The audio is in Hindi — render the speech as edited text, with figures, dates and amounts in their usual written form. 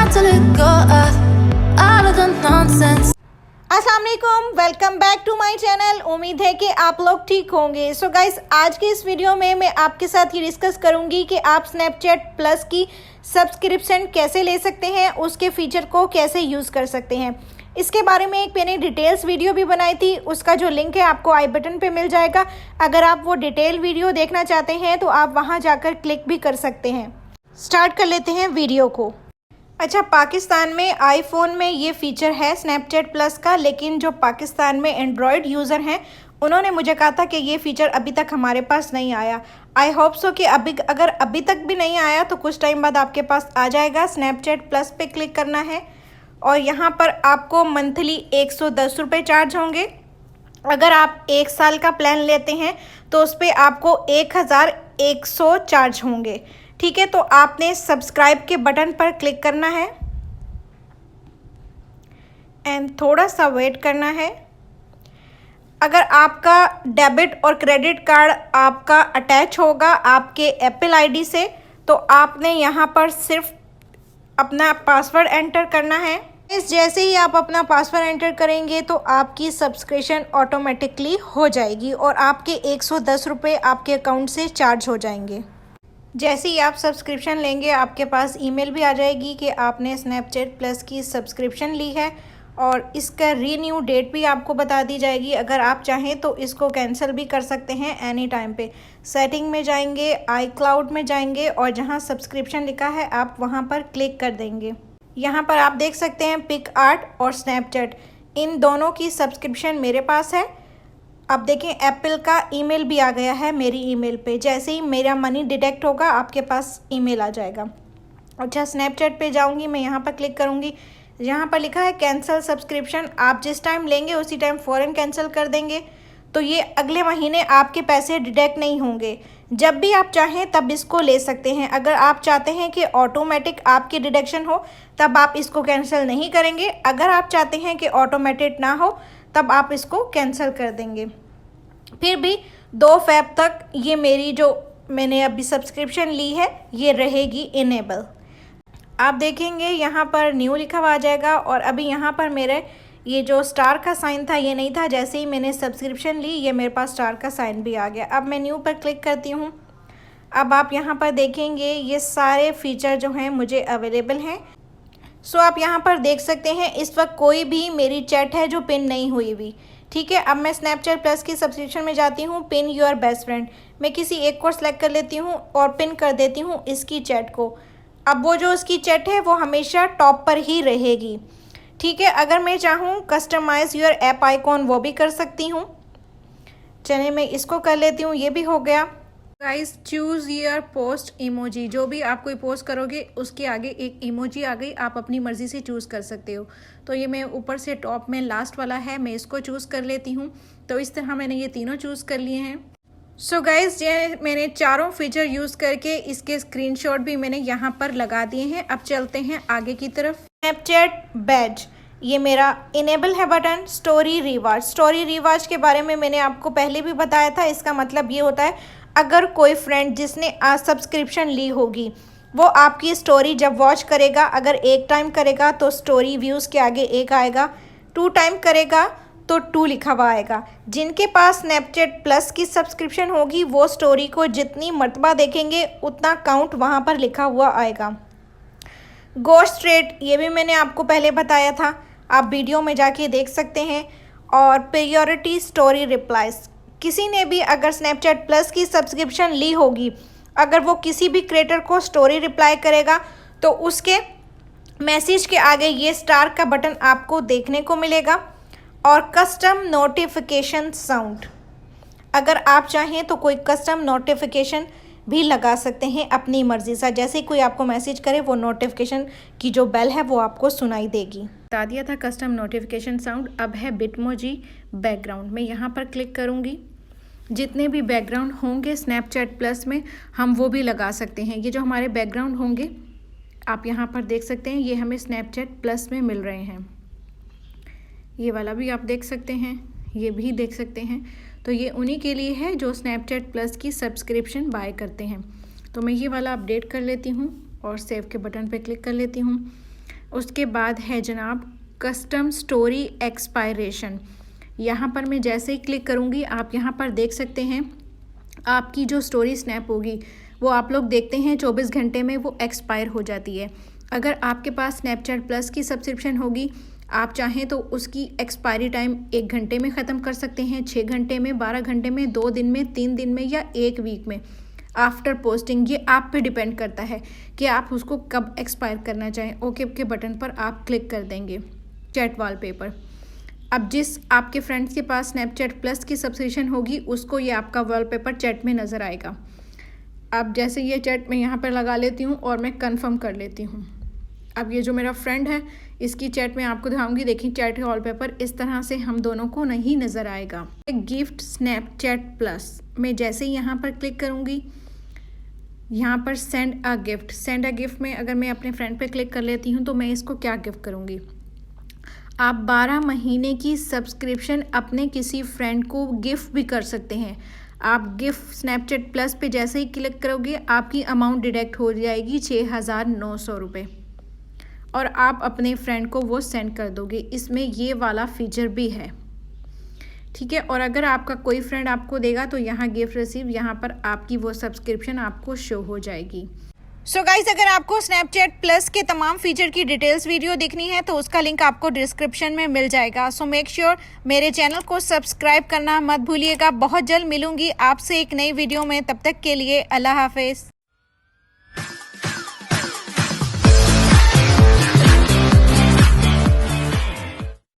hard to let go of all of the nonsense. अस्सलाम वालेकुम, welcome back to my channel. उम्मीद है कि आप लोग ठीक होंगे। सो गाइस, आज के इस वीडियो में मैं आपके साथ ये डिस्कस करूंगी कि आप स्नैपचैट प्लस की सब्सक्रिप्शन कैसे ले सकते हैं, उसके फीचर को कैसे यूज़ कर सकते हैं। इसके बारे में एक मैंने डिटेल्स वीडियो भी बनाई थी, उसका जो लिंक है आपको आई बटन पे मिल जाएगा। अगर आप वो डिटेल वीडियो देखना चाहते हैं तो आप वहाँ जाकर क्लिक भी कर सकते हैं। स्टार्ट कर लेते हैं वीडियो को। अच्छा, पाकिस्तान में आईफोन में ये फ़ीचर है स्नैपचैट प्लस का, लेकिन जो पाकिस्तान में एंड्रॉयड यूज़र हैं उन्होंने मुझे कहा था कि ये फ़ीचर अभी तक हमारे पास नहीं आया। आई होप सो कि अगर अभी तक भी नहीं आया तो कुछ टाइम बाद आपके पास आ जाएगा। स्नैपचैट प्लस पे क्लिक करना है और यहाँ पर आपको मंथली 110 रुपये चार्ज होंगे। अगर आप 1 साल का प्लान लेते हैं तो उस पर आपको 1100 चार्ज होंगे। ठीक है, तो आपने सब्सक्राइब के बटन पर क्लिक करना है एंड थोड़ा सा वेट करना है। अगर आपका डेबिट और क्रेडिट कार्ड आपका अटैच होगा आपके एप्पल आईडी से तो आपने यहाँ पर सिर्फ अपना पासवर्ड एंटर करना है। जैसे ही आप अपना पासवर्ड एंटर करेंगे तो आपकी सब्सक्रिप्शन ऑटोमेटिकली हो जाएगी और आपके 110 रुपये आपके अकाउंट से चार्ज हो जाएंगे। जैसे ही आप सब्सक्रिप्शन लेंगे आपके पास ईमेल भी आ जाएगी कि आपने स्नैपचैट प्लस की सब्सक्रिप्शन ली है और इसका रीन्यू डेट भी आपको बता दी जाएगी। अगर आप चाहें तो इसको कैंसिल भी कर सकते हैं एनी टाइम पे। सेटिंग में जाएंगे, आई क्लाउड में जाएंगे और जहां सब्सक्रिप्शन लिखा है आप वहां पर क्लिक कर देंगे। यहां पर आप देख सकते हैं पिक आर्ट और स्नैपचैट, इन दोनों की सब्सक्रिप्शन मेरे पास है। अब देखें, एप्पल का ईमेल भी आ गया है मेरी ईमेल पे। जैसे ही मेरा मनी डिडक्ट होगा आपके पास ईमेल आ जाएगा। अच्छा, स्नैपचैट पे जाऊंगी मैं, यहाँ पर क्लिक करूंगी। यहाँ पर लिखा है कैंसिल सब्सक्रिप्शन। आप जिस टाइम लेंगे उसी टाइम फ़ौरन कैंसिल कर देंगे तो ये अगले महीने आपके पैसे डिडक्ट नहीं होंगे। जब भी आप चाहें तब इसको ले सकते हैं। अगर आप चाहते हैं कि ऑटोमेटिक आपकी डिडक्शन हो तब आप इसको कैंसिल नहीं करेंगे। अगर आप चाहते हैं कि ऑटोमेटेड ना हो तब आप इसको कैंसिल कर देंगे। फिर भी 2 फ़रवरी तक ये मेरी जो मैंने अभी सब्सक्रिप्शन ली है ये रहेगी इनेबल। आप देखेंगे यहाँ पर न्यू लिखा हुआ आ जाएगा और अभी यहाँ पर मेरे ये जो स्टार का साइन था ये नहीं था। जैसे ही मैंने सब्सक्रिप्शन ली ये मेरे पास स्टार का साइन भी आ गया। अब मैं न्यू पर क्लिक करती हूँ। अब आप यहाँ पर देखेंगे ये सारे फीचर जो हैं मुझे अवेलेबल हैं। सो आप यहाँ पर देख सकते हैं इस वक्त कोई भी मेरी चैट है जो पिन नहीं हुई हुई। ठीक है, अब मैं स्नैपचैट प्लस की सब्सक्रिप्शन में जाती हूँ, पिन योर बेस्ट फ्रेंड। मैं किसी एक को सेलेक्ट कर लेती हूँ और पिन कर देती हूँ इसकी चैट को। अब वो जो उसकी चैट है वो हमेशा टॉप पर ही रहेगी। ठीक है, अगर मैं चाहूँ कस्टमाइज़ योर ऐप आइकॉन वो भी कर सकती हूँ। चलिए मैं इसको कर लेती हूँ, ये भी हो गया। Guys, choose your post emoji. जो भी आप कोई पोस्ट करोगे उसके आगे एक इमोजी आ गई, आप अपनी मर्ज़ी से चूज़ कर सकते हो। तो ये मैं ऊपर से टॉप में लास्ट वाला है, मैं इसको चूज़ कर लेती हूँ। तो इस तरह मैंने ये तीनों चूज़ कर लिए हैं। सो गाइस, ये मैंने चारों फीचर यूज़ करके इसके स्क्रीनशॉट भी मैंने यहाँ पर लगा दिए हैं। अब चलते हैं आगे की तरफ। स्नैपचैट बैज, ये मेरा इनेबल है बटन। स्टोरी रिवाज के बारे में मैंने आपको पहले भी बताया था। इसका मतलब ये होता है अगर कोई फ्रेंड जिसने आज सब्सक्रिप्शन ली होगी वो आपकी स्टोरी जब वॉच करेगा, अगर 1 टाइम करेगा तो स्टोरी व्यूज़ के आगे 1 आएगा, 2 टाइम करेगा तो 2 लिखा हुआ आएगा। जिनके पास स्नैपचैट प्लस की सब्सक्रिप्शन होगी वो स्टोरी को जितनी मर्तबा देखेंगे उतना काउंट वहाँ पर लिखा हुआ आएगा। गोस्ट रेट, ये भी मैंने आपको पहले बताया था, आप वीडियो में जाके देख सकते हैं। और प्रायोरिटी स्टोरी रिप्लाइज, किसी ने भी अगर स्नैपचैट प्लस की सब्सक्रिप्शन ली होगी, अगर वो किसी भी क्रिएटर को स्टोरी रिप्लाई करेगा तो उसके मैसेज के आगे ये स्टार का बटन आपको देखने को मिलेगा। और कस्टम नोटिफिकेशन साउंड, अगर आप चाहें तो कोई कस्टम नोटिफिकेशन भी लगा सकते हैं अपनी मर्ज़ी से। जैसे ही कोई आपको मैसेज करे वो नोटिफिकेशन की जो बेल है वो आपको सुनाई देगी। बता दिया था कस्टम नोटिफिकेशन साउंड। अब है बिटमोजी बैकग्राउंड, मैं यहाँ पर क्लिक करूँगी। जितने भी बैकग्राउंड होंगे स्नैपचैट प्लस में हम वो भी लगा सकते हैं। ये जो हमारे बैकग्राउंड होंगे आप यहाँ पर देख सकते हैं, ये हमें स्नैपचैट प्लस में मिल रहे हैं। ये वाला भी आप देख सकते हैं, ये भी देख सकते हैं। तो ये उन्हीं के लिए है जो स्नैपचैट प्लस की सब्सक्रिप्शन बाय करते हैं। तो मैं ये वाला अपडेट कर लेती हूँ और सेव के बटन पे क्लिक कर लेती हूँ। उसके बाद है जनाब कस्टम स्टोरी एक्सपायरेशन। यहाँ पर मैं जैसे ही क्लिक करूँगी आप यहाँ पर देख सकते हैं आपकी जो स्टोरी स्नैप होगी वो आप लोग देखते हैं 24 घंटे में वो एक्सपायर हो जाती है। अगर आपके पास स्नैपचैट प्लस की सब्सक्रिप्शन होगी, आप चाहें तो उसकी एक्सपायरी टाइम 1 घंटे में ख़त्म कर सकते हैं, 6 घंटे में, 12 घंटे में, 2 दिन में, 3 दिन में या 1 वीक में आफ्टर पोस्टिंग। ये आप पे डिपेंड करता है कि आप उसको कब एक्सपायर करना चाहें। ओके के बटन पर आप क्लिक कर देंगे। चैट वॉलपेपर, अब जिस आपके फ्रेंड्स के पास स्नैपचैट प्लस की सब्सक्रिप्शन होगी उसको ये आपका वॉलपेपर चैट में नज़र आएगा। अब जैसे ये चैट मैं यहाँ पर लगा लेती हूँ और मैं कंफर्म कर लेती हूँ। अब ये जो मेरा फ्रेंड है इसकी चैट में आपको दिखाऊंगी। देखिए चैट वॉलपेपर इस तरह से हम दोनों को नहीं नज़र आएगा। गिफ्ट स्नैपचैट प्लस में जैसे ही यहाँ पर क्लिक करूँगी, यहाँ पर send a gift, send a gift में अगर मैं अपने फ्रेंड पे क्लिक कर लेती हूँ तो मैं इसको क्या गिफ्ट करूँगी। आप 12 महीने की सब्सक्रिप्शन अपने किसी फ्रेंड को गिफ्ट भी कर सकते हैं। आप गिफ्ट स्नैपचैट प्लस पे जैसे ही क्लिक करोगे आपकी अमाउंट डिडक्ट हो जाएगी 6,900 रुपये और आप अपने फ्रेंड को वो सेंड कर दोगे। इसमें ये वाला फीचर भी है, ठीक है। और अगर आपका कोई फ्रेंड आपको देगा तो यहाँ गिफ्ट रिसीव, यहाँ पर आपकी वो सब्सक्रिप्शन आपको शो हो जाएगी। सो गाइस, अगर आपको स्नैपचैट प्लस के तमाम फीचर की डिटेल्स वीडियो देखनी है तो उसका लिंक आपको डिस्क्रिप्शन में मिल जाएगा। सो मेक श्योर मेरे चैनल को सब्सक्राइब करना मत भूलिएगा। बहुत जल्द मिलूंगी आपसे एक नई वीडियो में, तब तक के लिए अल्लाह हाफिज़।